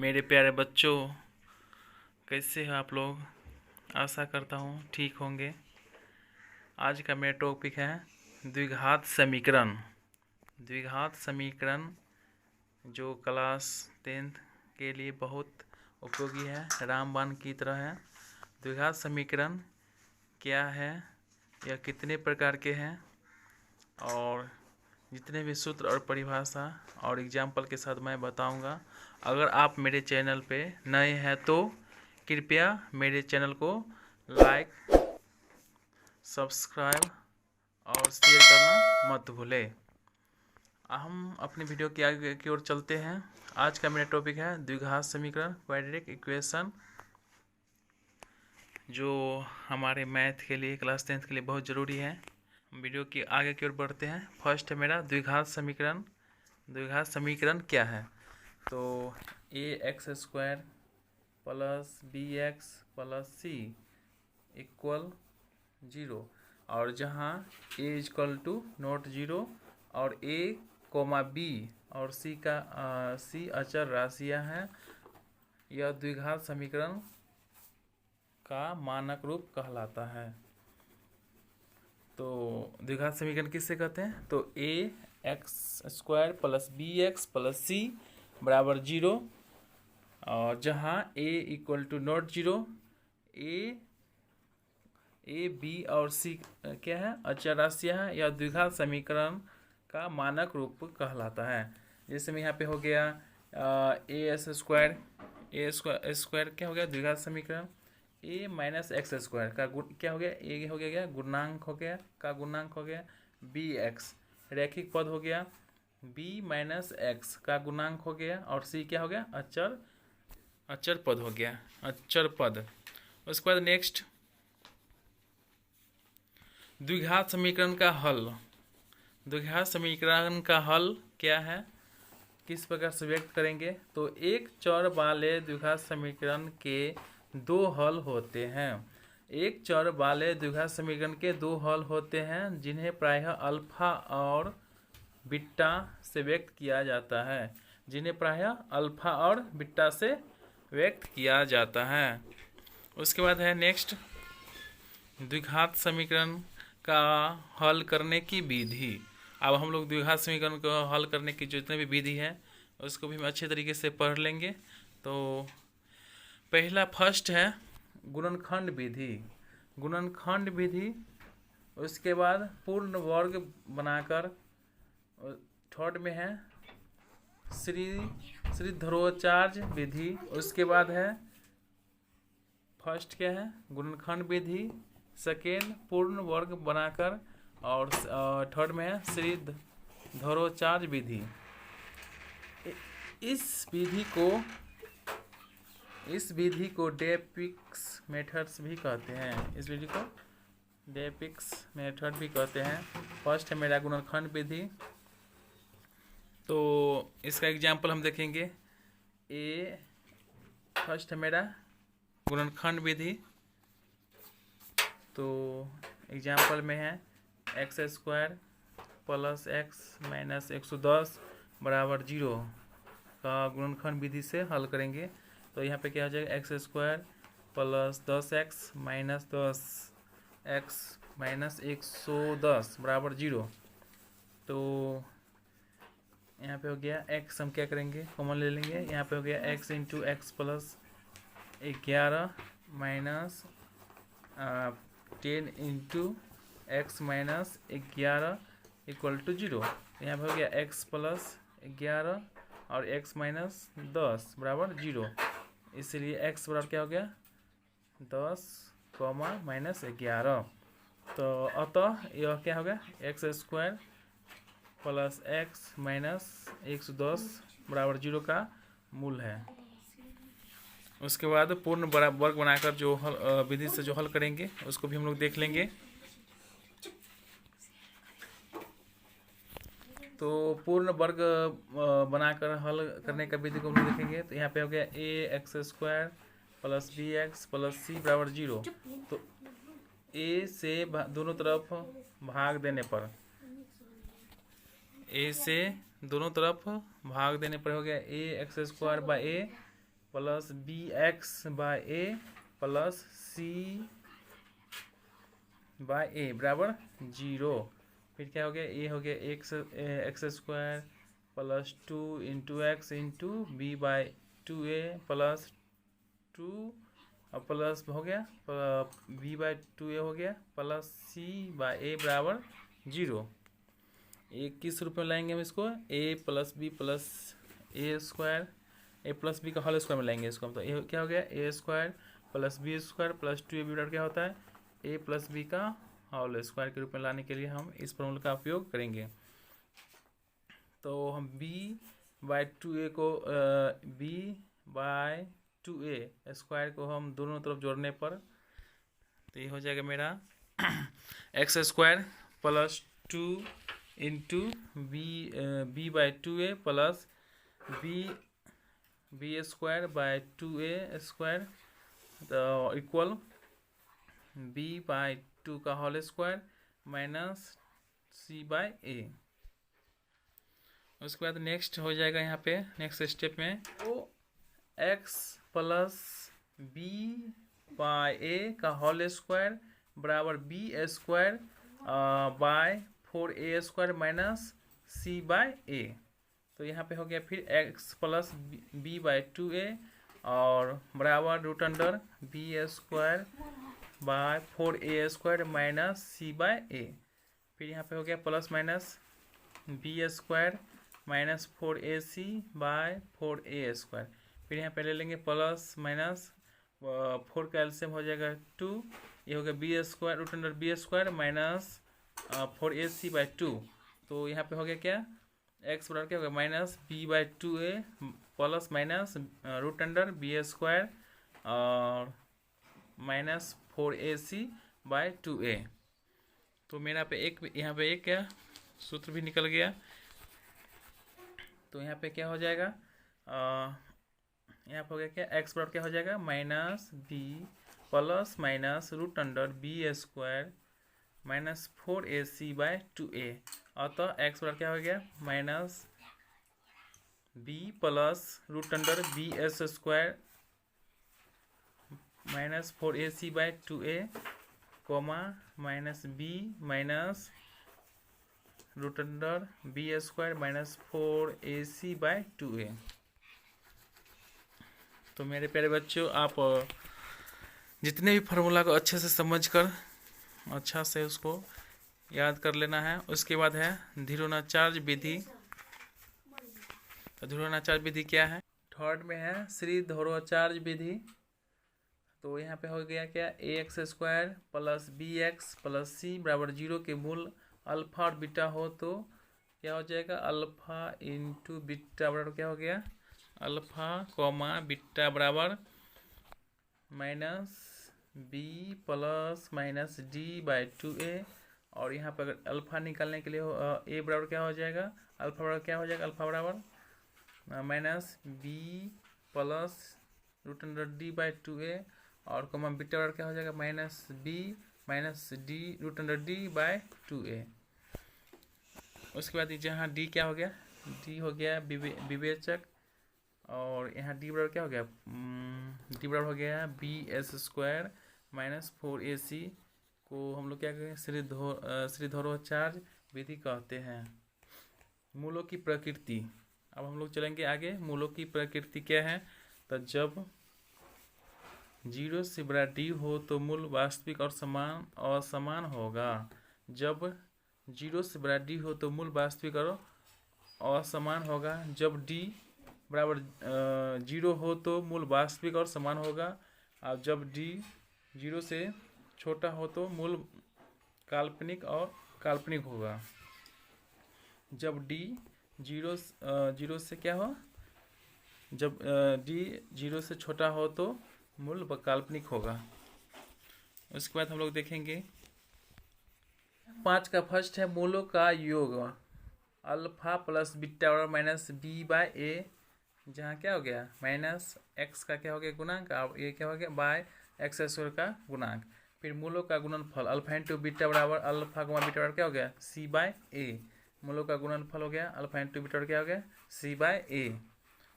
मेरे प्यारे बच्चों, कैसे हैं आप लोग। आशा करता हूँ ठीक होंगे। आज का मेरा टॉपिक है द्विघात समीकरण। द्विघात समीकरण जो क्लास 10th के लिए बहुत उपयोगी है, रामबाण की तरह है। द्विघात समीकरण क्या है, यह कितने प्रकार के हैं, और जितने भी सूत्र और परिभाषा और एग्जाम्पल के साथ मैं बताऊंगा। अगर आप मेरे चैनल पे नए हैं तो कृपया मेरे चैनल को लाइक, सब्सक्राइब और शेयर करना मत भूलें। हम अपनी वीडियो के आगे की ओर चलते हैं। आज का मेरा टॉपिक है द्विघात समीकरण, क्वाड्रेटिक इक्वेशन, जो हमारे मैथ के लिए, क्लास 10th के लिए बहुत ज़रूरी है। वीडियो की आगे की ओर बढ़ते हैं। फर्स्ट है मेरा द्विघात समीकरण। द्विघात समीकरण क्या है? तो ax² plus bx plus c equal 0, और जहाँ a इक्वल टू नॉट 0 और a, b और c अचर राशियाँ हैं, यह द्विघात समीकरण का मानक रूप कहलाता है। तो द्विघात समीकरण किससे कहते हैं? तो ax² plus bx plus c बराबर 0, और जहाँ a equal to not 0, a b और c क्या है? अचर राशियाँ हैं। यह द्विघात समीकरण का मानक रूप कहलाता है। जैसे में यहाँ पे हो गया a स्क्वायर क्या हो गया? द्विघात समीकरण। a माइनस एक्स स्क्वायर का क्या हो गया? a हो गया गुणांक हो गया, का गुणांक हो गया bx, रैखिक पद हो गया। b माइनस एक्स का गुणांक हो गया, और c क्या हो गया? अचर पद हो गया, अचर पद। उसके बाद नेक्स्ट द्विघात समीकरण का हल। द्विघात समीकरण का हल क्या है, किस प्रकार से व्यक्त करेंगे? तो एक चर वाले द्विघात समीकरण के दो हल होते हैं। एक चर वाले द्विघात समीकरण के दो हल होते हैं, जिन्हें प्रायः अल्फा और बीटा से व्यक्त किया जाता है। जिन्हें प्रायः अल्फा और बीटा से व्यक्त किया जाता है। उसके बाद है नेक्स्ट द्विघात समीकरण का हल करने की विधि। अब हम लोग द्विघात समीकरण को हल करने की जितने भी विधि है उसको भी हम अच्छे तरीके से पढ़ लेंगे। तो पहला फर्स्ट है गुणनखंड विधि। गुणनखंड विधि, उसके बाद पूर्ण वर्ग बनाकर, थर्ड में है श्री ध्रुवाचार्य विधि। उसके बाद है फर्स्ट क्या है? गुणनखंड विधि, सेकेंड पूर्ण वर्ग बनाकर, और थर्ड में है श्री ध्रुवाचार्य विधि। इस विधि को डेपिक्स मेथड्स भी कहते हैं। इस विधि को डेपिक्स मेथड भी कहते हैं। फर्स्ट है मेरा गुणनखंड विधि। तो इसका एग्जाम्पल हम देखेंगे। फर्स्ट है मेरा गुणनखंड विधि। तो एग्जाम्पल में है x² प्लस एक्स माइनस 110 बराबर 0 का गुणनखंड विधि से हल करेंगे। तो यहाँ पे क्या हो जाएगा? x² plus 10x minus 10x minus 110 बराबर 0। तो यहाँ पे हो गया x, हम क्या करेंगे? कॉमन ले लेंगे। यहाँ पे हो गया x into x plus 11 minus 10 into x minus 11 equal to 0। यहाँ पे हो गया x प्लस 11 और x माइनस 10 बराबर 0। इसलिए x बराबर क्या हो गया? 10 माइनस 11। तो अतः यह क्या हो गया? x² प्लस एक्स माइनस 110 बराबर 0 का मूल है। उसके बाद पूर्ण वर्ग बनाकर जो विधि से जो हल करेंगे उसको भी हम लोग देख लेंगे। तो पूर्ण वर्ग बनाकर हल करने का विधि को हम लोग देखेंगे। तो यहाँ पे हो गया ax² plus bx plus c बराबर 0। तो a से दोनों तरफ भाग देने पर, a से दोनों तरफ भाग देने पर हो गया ax² by a plus b x by a plus c by a बराबर 0। फिर क्या हो गया, ए हो गया x square plus 2 into x into b by 2a plus 2 और प्लस हो गया बी बाय 2a हो गया प्लस सी बाय ए बराबर 0। ए किस रूप में लाएंगे हम इसको, a plus b plus a square, a plus b का होल स्क्वायर में लाएंगे इसको हम। तो ए क्या हो गया, a square plus b square plus 2ab बराबर क्या होता है, ए प्लस बी का होल स्क्वायर के रूप में लाने के लिए हम इस फॉर्मूला का उपयोग करेंगे। तो हम b बाय 2a को b बाय 2a स्क्वायर को हम दोनों तरफ जोड़ने पर तो ये हो जाएगा मेरा x square plus 2 into b by 2a plus b square by 2a square तो इक्वल b बाय 2 का whole square minus c by a। उसके बाद नेक्स्ट हो जाएगा यहाँ पे नेक्स्ट स्टेप में तो x plus b by a का होल स्क्वायर बराबर b square by 4a square minus c by a. तो यहाँ पे हो गया फिर x plus b by 2a और बराबर root under b square by 4a square minus c by a. फिर यहाँ पे हो गया plus minus b square minus 4ac by 4a square. फिर यहाँ पे ले लेंगे प्लस माइनस 4 का एलसीएम हो जाएगा 2, ये हो गया b square root under b square minus 4ac by 2। तो यहाँ पे हो गया क्या, एक्स बराबर क्या होगा minus b by 2a plus minus root under b square और माइनस 4ac बाय 2a। तो मेरा पे एक यहाँ पे एक क्या सूत्र भी निकल गया। तो यहाँ पे क्या हो जाएगा, यहाँ पे हो गया क्या, एक्स बराबर क्या हो जाएगा minus B plus minus root under b square minus 4ac by 2a। अतः एक्स बराबर क्या हो गया minus B plus root under B S square minus 4ac by 2a comma minus B minus root under b square minus 4ac by 2a। तो मेरे प्यारे बच्चों, आप जितने भी फार्मूला को अच्छे से समझकर अच्छा से उसको याद कर लेना है। उसके बाद है ध्रुवनाचार्य विधि। तो ध्रुवनाचार्य विधि क्या है, थर्ड में है श्री ध्रुवाचार्य विधि। तो यहाँ पे हो गया क्या, a x square plus b x plus c बराबर 0 के मूल अल्फा और बीटा हो तो क्या हो जाएगा, अल्फा इंटू बीटा बराबर क्या हो गया, अल्फा कॉमा बीटा बराबर minus B plus minus D by 2a। और यहाँ पर अगर अल्फा निकालने के लिए हो ए बराबर क्या हो जाएगा, अल्फा बराबर क्या हो जाएगा, अल्फा बराबर minus B plus root under D by 2a और कॉमा बीटा बराबर क्या हो जाएगा minus B minus D root under D by 2a। उसके बाद जहाँ डी क्या हो गया, डी हो गया विवेचक और यहाँ डी बराबर क्या हो गया, डी बराबर हो गया B S square minus 4ac को हम लोग क्या कहें श्री ध्रुवाचार्य विधि कहते हैं। मूलों की प्रकृति, अब हम लोग चलेंगे आगे। मूलों की प्रकृति क्या है, तो जब 0 से बड़ा डी हो तो मूल वास्तविक और असमान होगा। जब 0 से बड़ा डी हो तो मूल वास्तविक और असमान होगा। जब डी बराबर 0 हो तो मूल वास्तविक और समान होगा। और जब डी 0 से छोटा हो तो मूल काल्पनिक और काल्पनिक होगा। जब डी 0 से क्या हो, जब डी 0 से छोटा हो तो मूल काल्पनिक होगा। उसके बाद हम लोग देखेंगे 5 का फर्स्ट है मूलों का योग, अल्फा प्लस बीटा और माइनस बी बाय ए, जहाँ क्या हो गया माइनस एक्स का क्या हो गया गुणांक और ये क्या हो गया बाय एक्स स्क्वायर का गुणांक। फिर मूलों का गुणनफल अल्फा इंटू बीटा बराबर अल्फा गुणा बीटा बराबर क्या हो गया c बाय ए। मूलों का गुणनफल हो गया अल्फा इंटू बीटा क्या हो गया c बाय ए।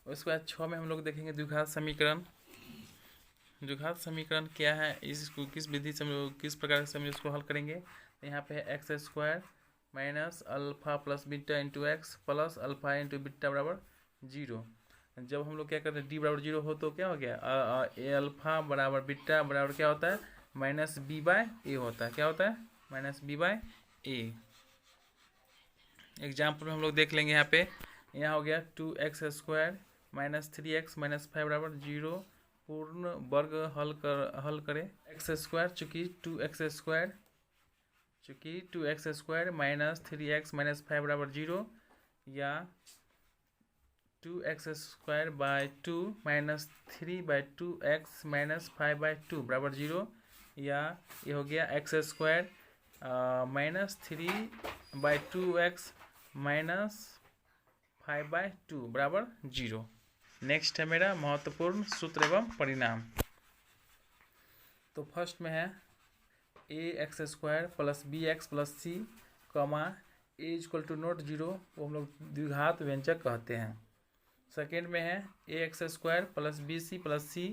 उसके बाद 6 में हम लोग देखेंगे द्विघात समीकरण। द्विघात समीकरण क्या है, इसको किस विधि से हम लोग किस प्रकार से हम इसको हल करेंगे। तो यहाँ पे है x square minus alpha plus beta into x plus alpha into beta बराबर 0। जब हम लोग क्या करते हैं डी बराबर 0 हो तो क्या हो गया, ए अल्फा बराबर बीटा बराबर क्या होता है माइनस बी बाय ए होता है। क्या होता है minus b by A. Example में हम लोग देख लेंगे यहाँ पे, यहाँ हो गया 2x square minus 3x minus 5 बराबर 0 पूर्ण वर्ग हल करें। एक्स स्क्वायर चूँकि 2x square minus 3x minus 5 बराबर 0 या 2x square by 2 minus 3 by 2x minus 5 by 2 बराबर 0 या ये हो गया x square minus 3 by 2x minus 5 by 2 बराबर 0। नेक्स्ट है मेरा महत्वपूर्ण सूत्र एवं परिणाम। तो फर्स्ट में है a x square plus b x plus c comma a equal to not 0 वो हम लोग द्विघात व्यंजक कहते हैं। सेकेंड में है a x square plus b c plus c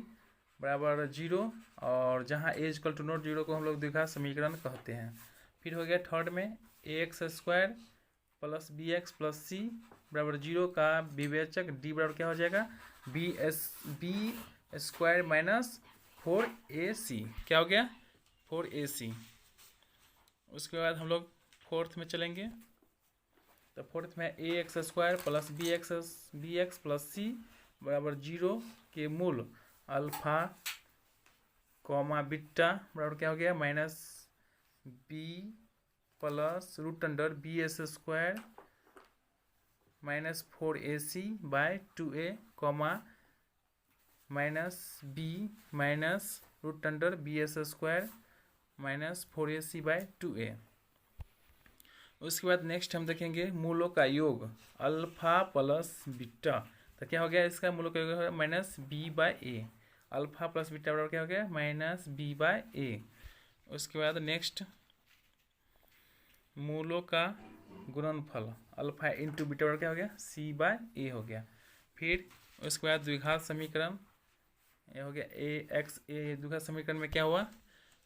बराबर 0 और जहाँ ए इक्वल टू नॉट 0 को हम लोग द्विघात समीकरण कहते हैं। फिर हो गया थर्ड में a x square plus b x plus c बराबर 0 का विवेचक डी बराबर क्या हो जाएगा बी स्क्वायर माइनस 4ac। क्या हो गया 4ac। उसके बाद हम लोग फोर्थ में चलेंगे। तो फोर्थ में a x square plus b x plus c बराबर 0 के मूल अल्फा कॉमा बीटा बराबर क्या हो गया minus B plus root under B S square minus 4ac by 2a comma minus B minus root under B S square minus 4ac by 2a। उसके बाद next हम देखेंगे मूलों का योग अल्फा प्लस बीटा। तो क्या हो गया इसका मूलों का योग minus b by A. Alpha plus beta बराबर क्या हो गया माइनस बी बाय ए। उसके बाद नेक्स्ट मूलों का गुणनफल अल्फा इंटू बीटा बराबर क्या हो गया सी बाय ए हो गया। फिर उसके बाद द्विघात समीकरण ये हो गया ए एक्स ए। द्विघात समीकरण में क्या हुआ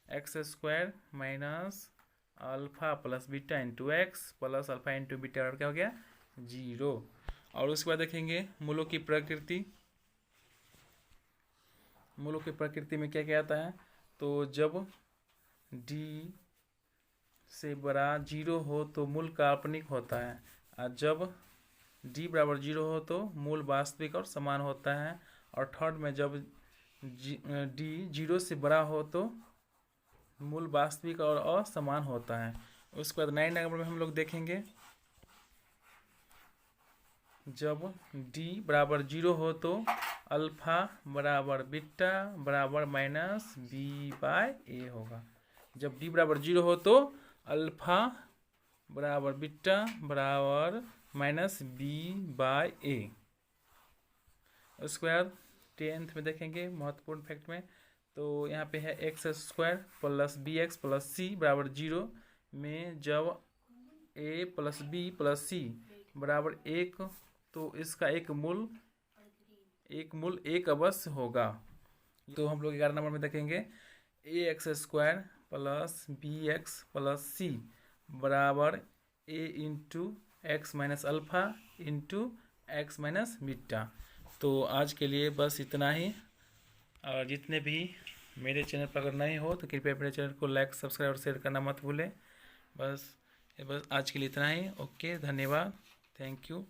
x square minus alpha plus beta into x plus alpha into beta बराबर क्या हो गया 0। और उसके बाद देखेंगे मूलों की प्रकृति। मूलों की प्रकृति में क्या क्या आता है, तो जब डी से बड़ा 0 हो तो मूल काल्पनिक होता है और जब डी बराबर 0 हो तो मूल वास्तविक और समान होता है। और थर्ड में जब डी 0 से बड़ा हो तो मूल वास्तविक और असमान होता है। उसके बाद 9 नंबर में हम लोग देखेंगे जब डी बराबर 0 हो तो अल्फा बराबर बीटा बराबर माइनस बी बाय ए होगा। जब डी बराबर 0 हो तो अल्फा बराबर बीटा बराबर माइनस बी बाय ए। उसके बाद 10th में देखेंगे महत्वपूर्ण फैक्ट में। तो यहाँ पे है x square plus b x plus c बराबर 0 में जब a plus b plus c बराबर 1 तो इसका एक मूल एक अवश्य होगा। तो हम लोग 11 नंबर में देखेंगे a x square plus b x plus c बराबर a into x minus alpha into x minus beta. तो आज के लिए बस इतना ही। और जितने भी मेरे चैनल पर अगर नए हो तो कृपया मेरे चैनल को लाइक सब्सक्राइब और शेयर करना मत भूलें। बस आज के लिए इतना ही। ओके, धन्यवाद, थैंक यू।